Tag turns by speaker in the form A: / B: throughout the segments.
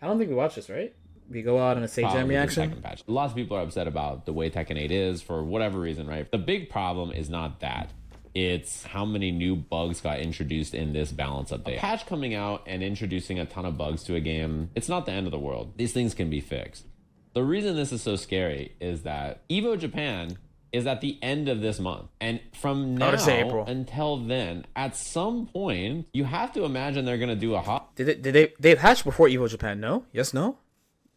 A: I don't think we watched this, right? We go out on a Sage Jam
B: Problems with the
A: reaction.
B: Tekken patch. Lots of people are upset about the way Tekken 8 is for whatever reason, right? The big problem is not that. It's how many new bugs got introduced in this balance update. A patch coming out and introducing a ton of bugs to a game, it's not the end of the world. These things can be fixed. The reason this is so scary is that Evo Japan is at the end of this month. And from now until then, at some point, you have to imagine they're going to do a hot
A: They patched before Evo Japan, no? Yes, no?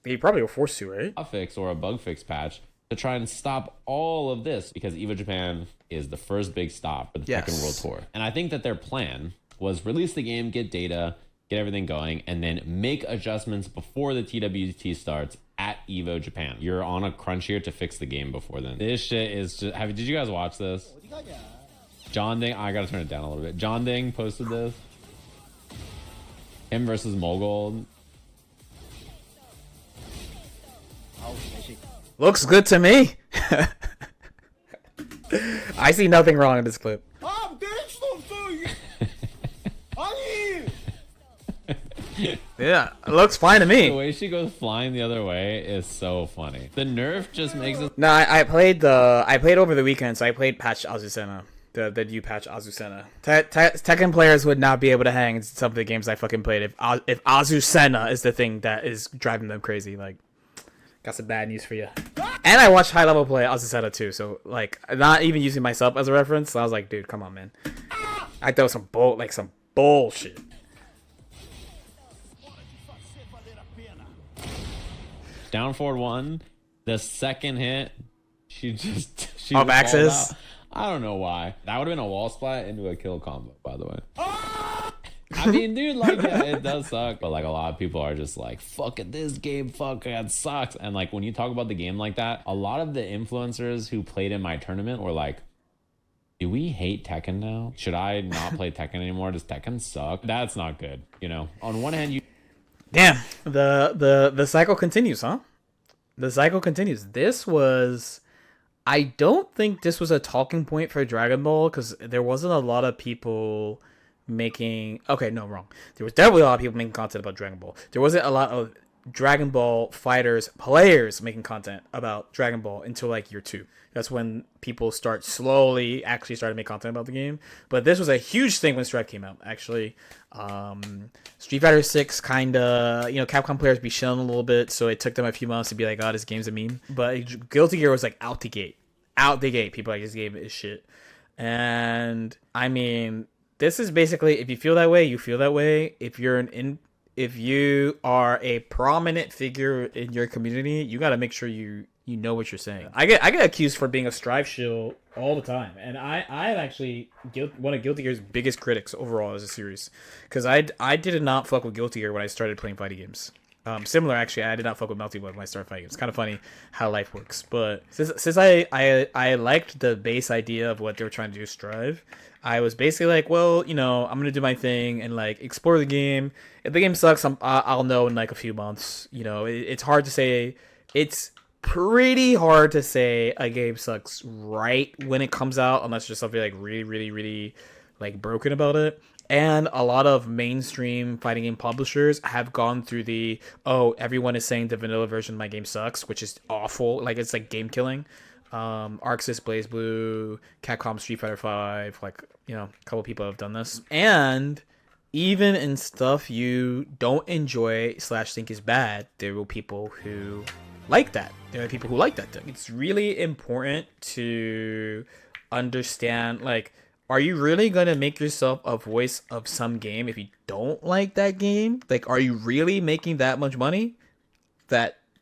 A: They probably were forced to, right?
B: fix or a bug fix patch to try and stop all of this, because Evo Japan is the first big stop for the Tekken World Tour. And I think that their plan was release the game, get data, get everything going, and then make adjustments before the TWT starts at Evo Japan. You're on a crunch here to fix the game before then. This shit is just... did you guys watch this? John Ding... I gotta turn it down a little bit. John Ding posted this. Him versus Mogul.
A: Looks good to me. I see nothing wrong in this clip. Yeah, it looks fine to me.
B: The way she goes flying the other way is so funny. The nerf just makes it...
A: No, I played over the weekend, so I played patch Azucena. The new patch Azucena. Tekken players would not be able to hang in some of the games I fucking played if Azucena is the thing that is driving them crazy. Like, got some bad news for you. And I watched high level play Azucena too, so like, not even using myself as a reference. So I was like, dude, come on, man. I thought some bullshit.
B: Down forward one. The second hit, she
A: off axis.
B: I don't know why. That would have been a wall splat into a kill combo, by the way. I mean, dude, like, yeah, it does suck. But, like, a lot of people are just like, fuck it, this game fucking sucks. And, like, when you talk about the game like that, a lot of the influencers who played in my tournament were like, do we hate Tekken now? Should I not play Tekken anymore? Does Tekken suck? That's not good, you know? On one hand, you...
A: Damn, the cycle continues, huh? The cycle continues. This was... I don't think this was a talking point for Dragon Ball, because there wasn't a lot of people making... Okay, no, wrong. There was definitely a lot of people making content about Dragon Ball. There wasn't a lot of Dragon Ball fighters, players making content about Dragon Ball until like year 2. That's when people slowly started to make content about the game. But this was a huge thing when Stripe came out, actually. Street Fighter 6 kind of, Capcom players be shilling a little bit, so it took them a few months to be like, oh, this game's a meme. But Guilty Gear was like out the gate. Out the gate. People like, this game is shit. And, I mean, this is basically, if you feel that way, you feel that way. If you are a prominent figure in your community, you got to make sure you know what you're saying. I get accused for being a Strive shill all the time, and I'm actually one of Guilty Gear's biggest critics overall as a series, because I did not fuck with Guilty Gear when I started playing fighting games. Similar, actually, I did not fuck with Melty Blood when I started fighting games. It's kind of funny how life works, but since I liked the base idea of what they were trying to do, Strive, I was basically like, well, I'm gonna do my thing and like explore the game. If the game sucks, I'll know in like a few months. It's hard to say. It's pretty hard to say a game sucks right when it comes out, unless there's something like really, really, really like broken about it. And a lot of mainstream fighting game publishers have gone through everyone is saying the vanilla version of my game sucks, which is awful. Like, it's like game killing. Arxis, BlazBlue, Capcom Street Fighter 5, like, a couple people have done this. And even in stuff you don't enjoy / think is bad, there will people who like that. There are people who like that thing. It's really important to understand, like, are you really going to make yourself a voice of some game if you don't like that game? Like, are you really making that much money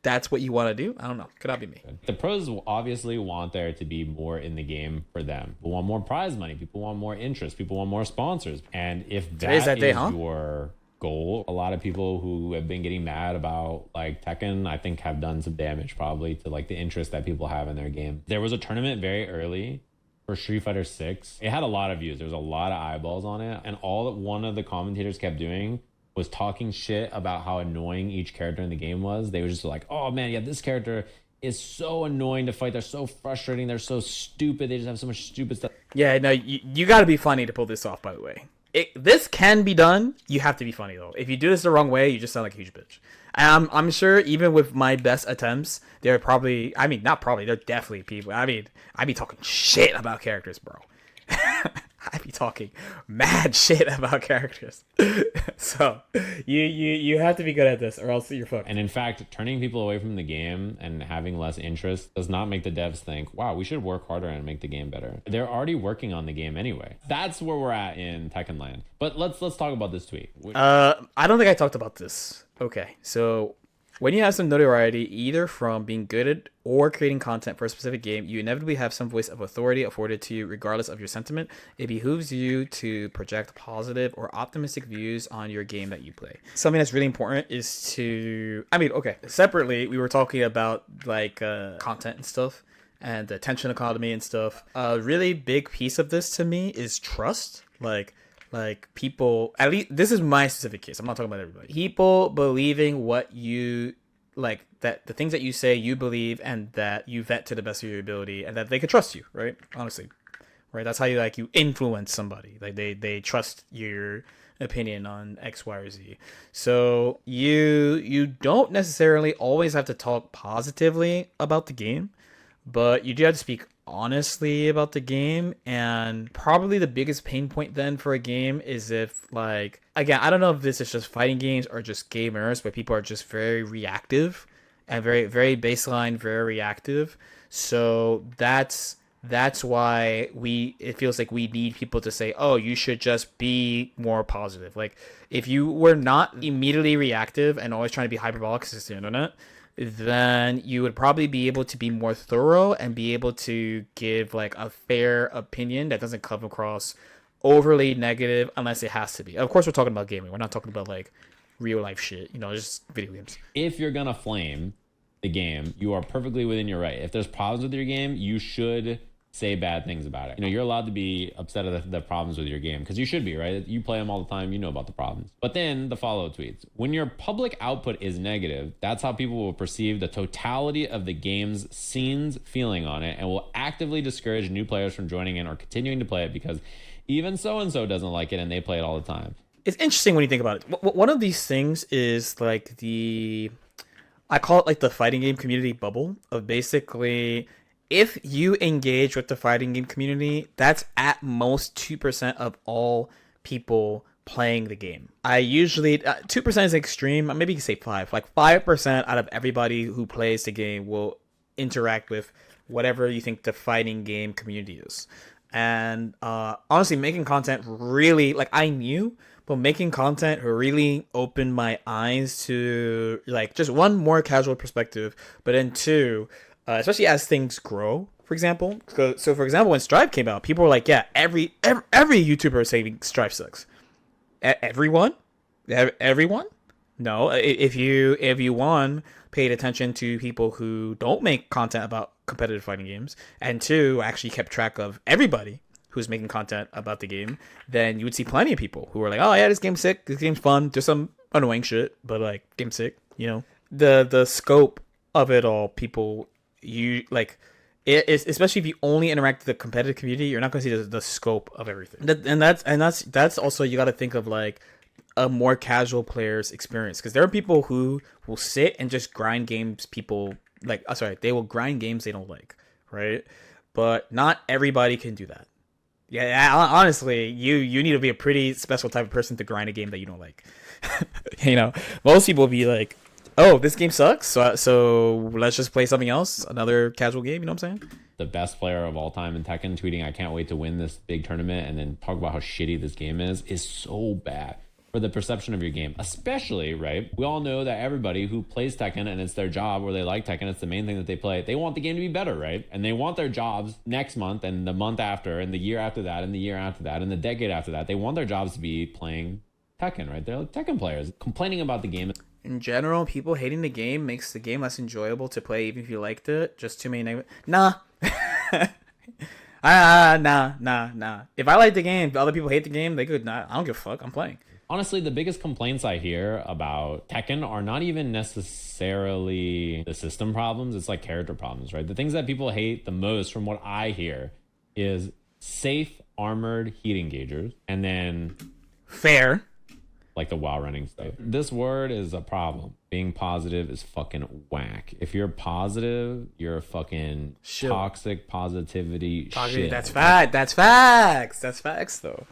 A: that's what you want to do? I don't know. Could not be me.
B: The pros obviously want there to be more in the game for them. People want more prize money. People want more interest. People want more sponsors. And if that is your goal, a lot of people who have been getting mad about like Tekken, I think have done some damage probably to like the interest that people have in their game. There was a tournament very early for Street Fighter 6. It had a lot of views. There was a lot of eyeballs on it. And all that one of the commentators kept doing was talking shit about how annoying each character in the game was. They were just like, oh man, yeah, this character is so annoying to fight. They're so frustrating. They're so stupid. They just have so much stupid stuff.
A: Yeah, no, you got to be funny to pull this off, by the way. This can be done. You have to be funny, though. If you do this the wrong way, you just sound like a huge bitch. I'm sure even with my best attempts, there are probably, I mean, not probably, there are definitely people. I mean, I be talking shit about characters, bro. I be talking mad shit about characters. So you have to be good at this, or else you're fucked.
B: And in fact, turning people away from the game and having less interest does not make the devs think, wow, we should work harder and make the game better. They're already working on the game anyway. That's where we're at in Tekken Land. But let's talk about this tweet.
A: I don't think I talked about this. Okay, so when you have some notoriety, either from being good at or creating content for a specific game, you inevitably have some voice of authority afforded to you regardless of your sentiment. It behooves you to project positive or optimistic views on your game that you play. Something that's really important is to, I mean, okay, separately, we were talking about like content and stuff and the attention economy and stuff. A really big piece of this to me is trust. Like people, at least this is my specific case, I'm not talking about everybody, people believing what you like, that the things that you say you believe and that you vet to the best of your ability and that they could trust you, right? Honestly, right? That's how you like, you influence somebody, like they trust your opinion on X, Y, or Z. So you don't necessarily always have to talk positively about the game, but you do have to speak honestly about the game. And probably the biggest pain point then for a game is if, like, again, I don't know if this is just fighting games or just gamers, but people are just very reactive and very, very baseline, very reactive. So that's why it feels like we need people to say, oh, you should just be more positive. Like, if you were not immediately reactive and always trying to be hyperbolic because it's the internet, then you would probably be able to be more thorough and be able to give like a fair opinion that doesn't come across overly negative unless it has to be. Of course, we're talking about gaming. We're not talking about like real life shit, just video games.
B: If you're gonna flame the game, you are perfectly within your right. If there's problems with your game, you should say bad things about it. You're allowed to be upset at the problems with your game because you should be, right? You play them all the time, you know about the problems. But then the follow tweets. When your public output is negative, that's how people will perceive the totality of the game's scenes feeling on it and will actively discourage new players from joining in or continuing to play it because even so-and-so doesn't like it and they play it all the time.
A: It's interesting when you think about it. One of these things is like I call it like the fighting game community bubble of basically, if you engage with the fighting game community, that's at most 2% of all people playing the game. I usually 2% is extreme. Maybe you can say 5. Like 5% out of everybody who plays the game will interact with whatever you think the fighting game community is. And honestly, making content really, like, I knew, but making content really opened my eyes to like just one, more casual perspective, but then two, especially as things grow, for example. So for example, when Strive came out, people were like, yeah, every YouTuber is saying Strive sucks. Everyone? No. If you one, paid attention to people who don't make content about competitive fighting games, and two, actually kept track of everybody who's making content about the game, then you would see plenty of people who were like, oh yeah, this game's sick, this game's fun, there's some annoying shit, but like, game's sick, The scope of it all, people, you like it is, especially if you only interact with the competitive community, you're not going to see the scope of everything. That's also, you got to think of like a more casual player's experience, because there are people who will sit and just grind games they will grind games they don't like, right? But not everybody can do that. Yeah, honestly, you need to be a pretty special type of person to grind a game that you don't like. Most people will be like, oh, this game sucks, so let's just play something else, another casual game, you know what I'm saying?
B: The best player of all time in Tekken tweeting, I can't wait to win this big tournament, and then talk about how shitty this game is so bad for the perception of your game. Especially, right, we all know that everybody who plays Tekken, and it's their job, or they like Tekken, it's the main thing that they play, they want the game to be better, right? And they want their jobs next month, and the month after, and the year after that, and the year after that, and the decade after that. They want their jobs to be playing Tekken, right? They're like Tekken players. Complaining about the game,
A: in general, people hating the game makes the game less enjoyable to play, even if you liked it. Just too many negative. Nah. Nah. If I like the game, other people hate the game, they could not. I don't give a fuck. I'm playing.
B: Honestly, the biggest complaints I hear about Tekken are not even necessarily the system problems. It's like character problems, right? The things that people hate the most, from what I hear, is safe armored heat engagers, and then
A: fair.
B: like the WoW running state. This word is a problem. Being positive is fucking whack. If you're positive, you're a fucking toxic positivity shit.
A: That's fact. That's facts. That's facts, though.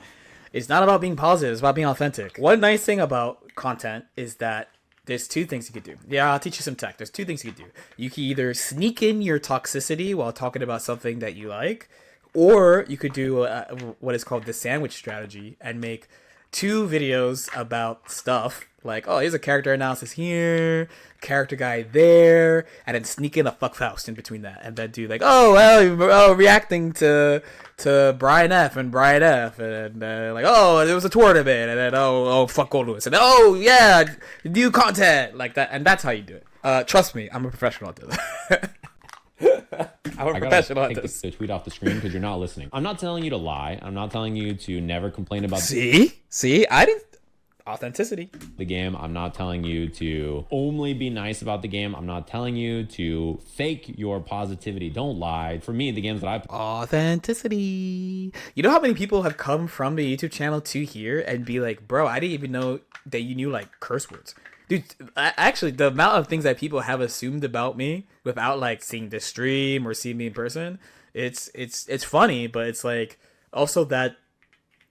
A: It's not about being positive. It's about being authentic. One nice thing about content is that there's two things you could do. Yeah, I'll teach you some tech. There's two things you could do. You can either sneak in your toxicity while talking about something that you like, or you could do what is called the sandwich strategy and make 2 videos about stuff like, oh, here's a character analysis here, character guy there, and then sneak in a fuck Faust in between that, and then do like, reacting to Brian F and Brian F, and like, oh, there was a tournament, and then oh fuck Gold Lewis, and then, oh yeah, new content like that, and that's how you do it. Trust me, I'm a professional at this. I'm a professional at this.
B: Take the tweet off the screen because you're not listening. I'm not telling you to lie. I'm not telling you to never complain about.
A: See, I didn't. Authenticity.
B: The game. I'm not telling you to only be nice about the game. I'm not telling you to fake your positivity. Don't lie. For me, the games that I play.
A: Authenticity. You know how many people have come from the YouTube channel to here and be like, bro, I didn't even know that you knew like curse words. Dude, actually, the amount of things that people have assumed about me without like seeing the stream or seeing me in person, it's funny, but it's like also that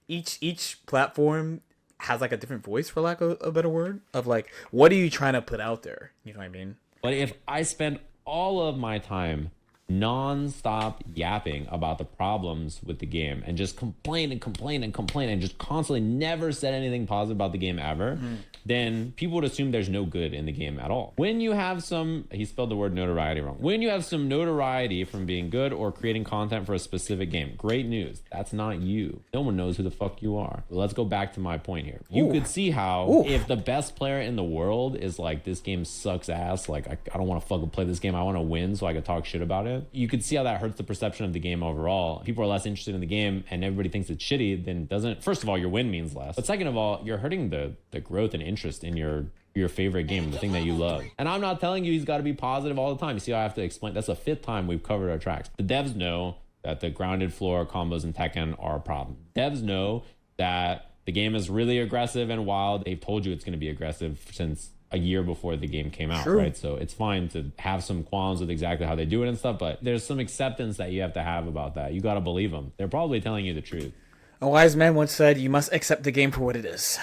A: each platform has like a different voice, for lack of a better word, of like, what are you trying to put out there? You know what I mean?
B: But if I spend all of my time non-stop yapping about the problems with the game and just complain and just constantly never said anything positive about the game ever, then people would assume there's no good in the game at all. When you have some, he spelled the word notoriety wrong. When you have some notoriety from being good or creating content for a specific game, great news. That's not you. No one knows who the fuck you are. Let's go back to my point here. You could see how if the best player in the world is like, this game sucks ass, like I don't want to fucking play this game, I want to win so I can talk shit about it. You could see how that hurts the perception of the game overall. People are less interested in the game and everybody thinks it's shitty, then doesn't, first of all, your win means less. But second of all, you're hurting the growth and interest in your favorite game, the thing that you love. And I'm not telling you he's got to be positive all the time. You see how I have to explain? That's the 5th time we've covered our tracks. The devs know that the grounded floor combos in Tekken are a problem. Devs know that the game is really aggressive and wild. They've told you it's going to be aggressive since a year before the game came out, right? So it's fine to have some qualms with exactly how they do it and stuff, but there's some acceptance that you have to have about that. You got to believe them. They're probably telling you the truth.
A: A wise man once said, you must accept the game for what it is.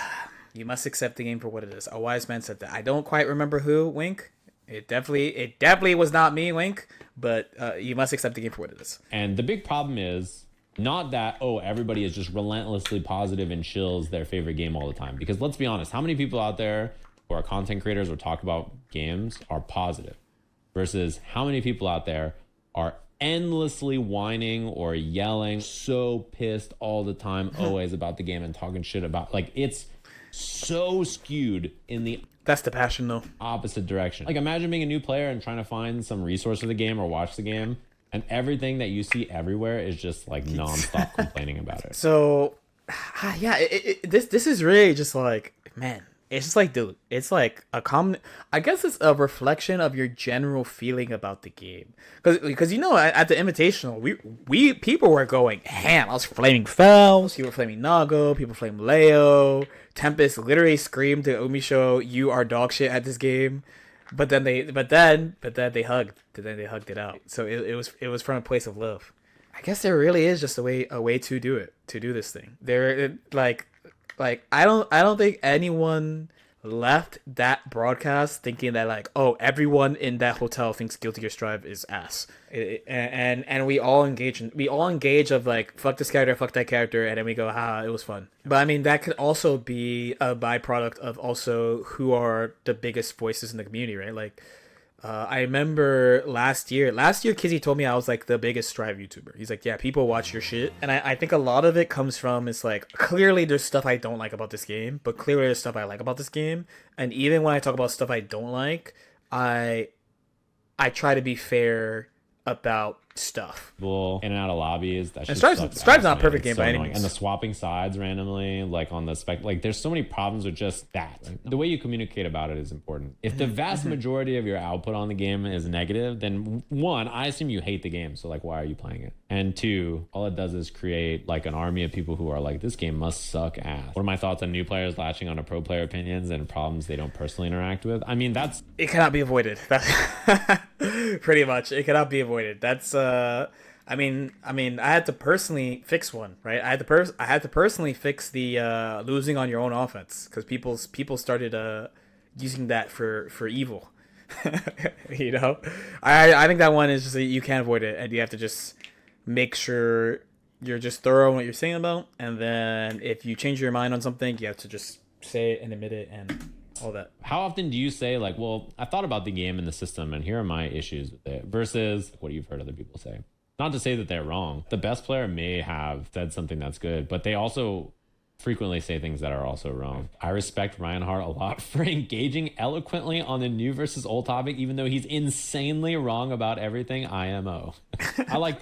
A: You must accept the game for what it is. A wise man said that. I don't quite remember who, Wink. It definitely was not me, Wink, but you must accept the game for what it is.
B: And the big problem is not that, everybody is just relentlessly positive and chills their favorite game all the time. Because let's be honest, how many people out there who are content creators or talk about games are positive versus how many people out there are endlessly whining or yelling, so pissed all the time, always about the game and talking shit about, like, it's so skewed in the
A: that's the passion though
B: opposite direction. Like, imagine being a new player and trying to find some resource for the game or watch the game, and everything that you see everywhere is just like non-stop complaining about it.
A: So yeah, this is really just like, man, it's just like, dude, it's like a common, I guess it's a reflection of your general feeling about the game. Because you know, at the Invitational, we people were going ham. I was flaming Fells, people were flaming Nago, people flaming Leo. Tempest literally screamed to Umisho, "You are dog shit at this game." But then they hugged. Then they hugged it out. So it was from a place of love. I guess there really is just a way to do it, to do this thing. There, like I don't think anyone left that broadcast thinking that like, oh, everyone in that hotel thinks Guilty Gear Strive is ass, and we all engage of like, fuck this character, fuck that character, and then we go, it was fun. But I mean, that could also be a byproduct of also who are the biggest voices in the community, right? Like, I remember last year, Kizzy told me I was like the biggest Strive YouTuber. He's like, yeah, people watch your shit. And I think a lot of it comes from, it's like, clearly there's stuff I don't like about this game, but clearly there's stuff I like about this game. And even when I talk about stuff I don't like, I try to be fair about stuff.
B: In and out of lobbies. That
A: and Stripe's not a perfect game by any means.
B: And the swapping sides randomly, like on the spec, like there's so many problems with just that. The way you communicate about it is important. If the vast majority of your output on the game is negative, then one, I assume you hate the game. So like, why are you playing it? And two, all it does is create like an army of people who are like, this game must suck ass. What are my thoughts on new players latching on to pro player opinions and problems they don't personally interact with? I mean,
A: it cannot be avoided. Pretty much, it cannot be avoided. That's I mean, I had to personally fix one, right? I had to personally fix the losing on your own offense because people started using that for evil. You know, I think that one is just you can't avoid it, and you have to just make sure you're just thorough in what you're saying about, and then if you change your mind on something, you have to just say it and admit it and all that.
B: How often do you say like, well, I thought about the game and the system and here are my issues with it versus what you've heard other people say? Not to say that they're wrong. The best player may have said something that's good, but they also frequently say things that are also wrong. I respect Reinhardt a lot for engaging eloquently on the new versus old topic, even though he's insanely wrong about everything IMO. I like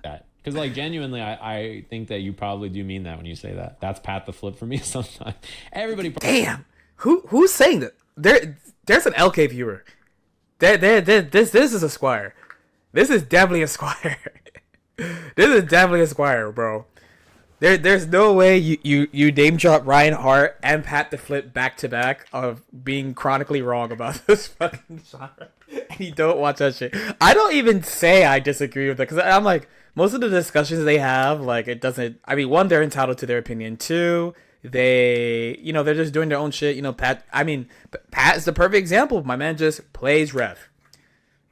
B: that. Because like genuinely, I think that you probably do mean that when you say that. That's Pat the Flip for me sometimes. Everybody.
A: Damn. Who's saying that? There's an LK viewer. This is a Squire. This is definitely a Squire. This is definitely a Squire, bro. There's no way you name drop Reinhardt and Pat the Flip back to back of being chronically wrong about this fucking genre. And you don't watch that shit. I don't even say I disagree with it because I'm like, most of the discussions they have, like, it doesn't. I mean, one, they're entitled to their opinion. Two, they're just doing their own shit. You know, Pat is the perfect example. My man just plays Rev.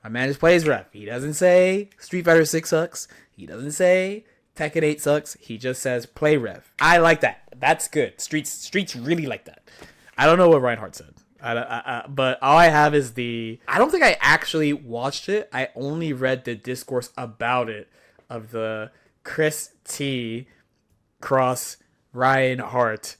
A: He doesn't say Street Fighter 6 sucks. He doesn't say Tekken 8 sucks. He just says play Rev. I like that. That's good. Streets really like that. I don't know what Reinhardt said. But all I have is I don't think I actually watched it. I only read the discourse about it of the Chris T cross Reinhardt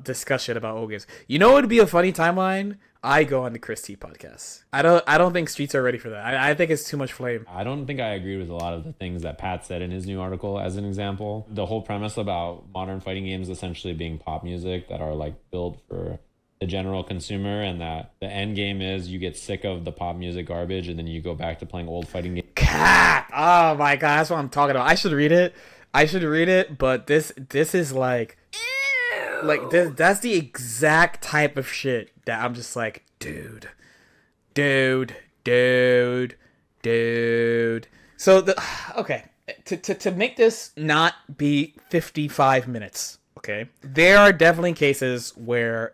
A: discussion about old games. You know what would be a funny timeline? I go on the Chris T podcast. I don't think streets are ready for that. I think it's too much flame.
B: I don't think I agree with a lot of the things that Pat said in his new article. As an example, the whole premise about modern fighting games essentially being pop music that are like built for the general consumer, and that the end game is you get sick of the pop music garbage and then you go back to playing old fighting games.
A: Cat. Oh my god, that's what I'm talking about. I should read it, but this is like this. That's the exact type of shit that I'm just like, dude. So okay, to make this not be 55 minutes, okay, there are definitely cases where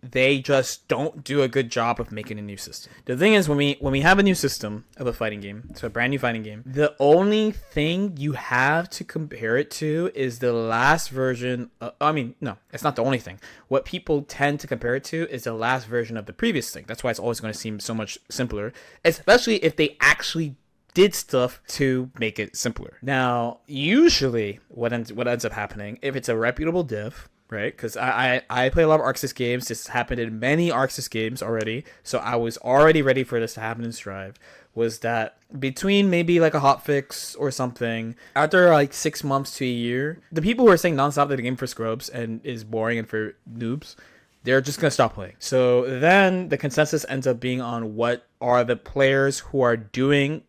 A: they just don't do a good job of making a new system. The thing is, when we have a new system of a fighting game, so a brand new fighting game, the only thing you have to compare it to is the last version. No, it's not the only thing. What people tend to compare it to is the last version of the previous thing. That's why it's always going to seem so much simpler, especially if they actually did stuff to make it simpler. Now, usually what ends up happening, if it's a reputable dev, right? Because I play a lot of ArcSys games. This happened in many ArcSys games already. So I was already ready for this to happen in Strive. Was that between maybe like a hotfix or something, after like 6 months to a year, the people who are saying nonstop that the game for scrubs and is boring and for noobs, they're just going to stop playing. So then the consensus ends up being on what are the players who are playing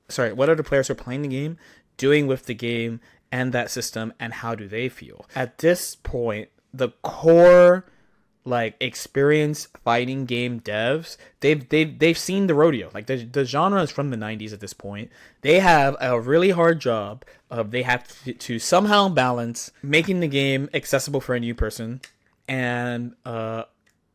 A: the game doing with the game and that system, and how do they feel at this point? The core like experienced fighting game devs, they've seen the rodeo. Like the genre is from the 90s at this point. They have a really hard job of they have to somehow balance making the game accessible for a new person and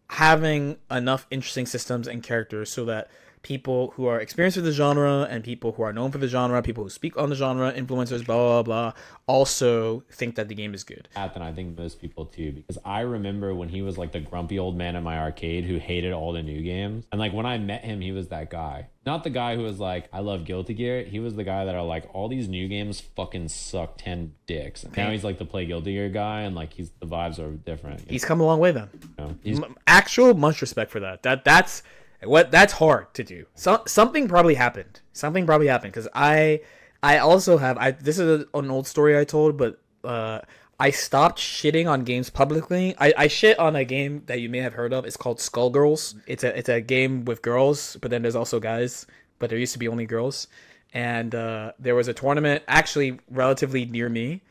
A: having enough interesting systems and characters so that people who are experienced with the genre and people who are known for the genre, people who speak on the genre, influencers, blah, blah, blah, also think that the game is good.
B: And I think most people too, because I remember when he was like the grumpy old man in my arcade who hated all the new games. And like when I met him, he was that guy. Not the guy who was like, I love Guilty Gear. He was the guy that are like, all these new games fucking suck 10 dicks. And now he's like the play Guilty Gear guy, and like the vibes are different.
A: He's come a long way then.
B: You know,
A: Actual much respect for that. What that's hard to do. Something probably happened. Something probably happened because I also have this is an old story I told, but I stopped shitting on games publicly. I shit on a game that you may have heard of. It's called Skullgirls. It's a game with girls, but then there's also guys. But there used to be only girls, and there was a tournament actually relatively near me,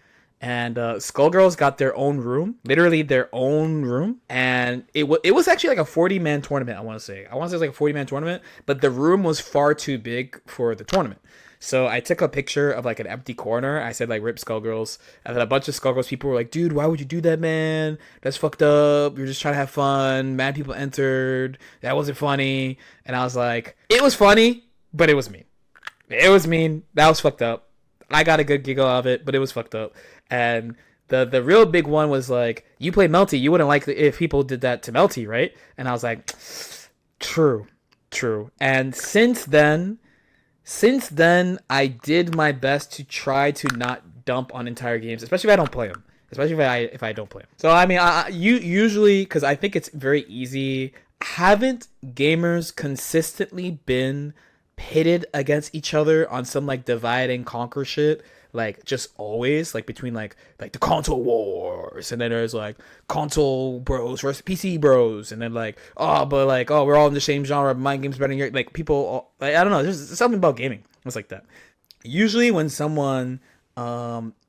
A: and Skullgirls got their own room, literally their own room, and it was actually like a 40-man tournament. I want to say it was like a 40-man tournament, but the room was far too big for the tournament. So I took a picture of like an empty corner. I said like "Rip Skullgirls," and then a bunch of Skullgirls people were like, "Dude, why would you do that, man? That's fucked up. You're just trying to have fun. Mad people entered. That wasn't funny." And I was like, "It was funny, but it was mean. It was mean. That was fucked up. I got a good giggle out of it, but it was fucked up." And the real big one was like, "You play Melty. You wouldn't like it if people did that to Melty, right?" And I was like, "True, true." And since then, I did my best to try to not dump on entire games, especially if I don't play them. Especially if I don't play them. So I mean, you usually, because I think it's very easy. Haven't gamers consistently been pitted against each other on some like divide and conquer shit? Like just always like between like the console wars, and then there's like console bros versus PC bros, and then like we're all in the same genre, my game's better than your, like people like, I don't know, there's something about gaming it's like that. Usually when someone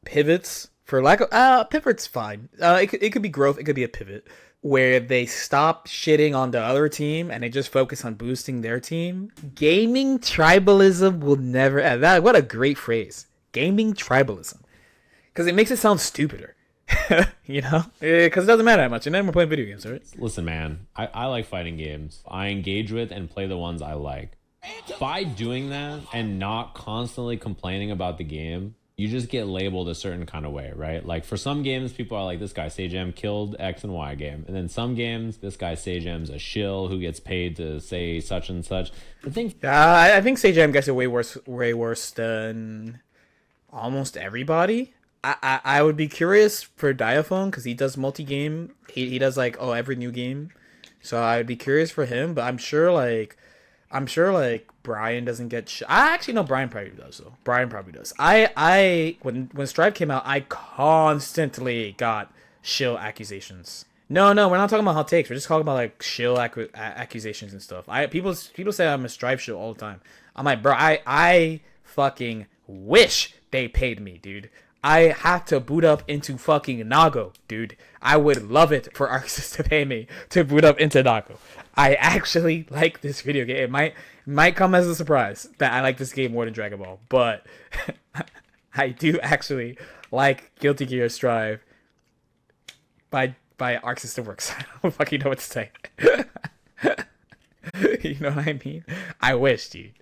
A: pivots, for lack of pivot's fine, it could be growth, it could be a pivot where they stop shitting on the other team and they just focus on boosting their team. Gaming tribalism will never end. That, what a great phrase. Gaming tribalism. Because it makes it sound stupider. You know? Because it doesn't matter that much. And then we're playing video games, right?
B: Listen, man. I like fighting games. I engage with and play the ones I like. By doing that and not constantly complaining about the game, you just get labeled a certain kind of way, right? Like for some games, people are like, this guy Sajam killed X and Y game. And then some games, this guy Sajam's a shill who gets paid to say such and such.
A: I think Sajam gets it way worse than almost everybody. I would be curious for Diaphone because he does multi-game. He does like every new game. So I would be curious for him, but I'm sure like Brian doesn't get I actually know Brian probably does though. Brian probably does. When Strive came out, I constantly got shill accusations. No, we're not talking about hot takes. We're just talking about like shill accusations and stuff. People say I'm a Strive shill all the time. I'm like, bro, I fucking wish they paid me, dude. I have to boot up into fucking Nago, dude. I would love it for Arxis to pay me to boot up into Nago. I actually like this video game. It might come as a surprise that I like this game more than Dragon Ball, but I do actually like Guilty Gear Strive by Arc System Works. I don't fucking know what to say. You know what I mean? I wish, dude.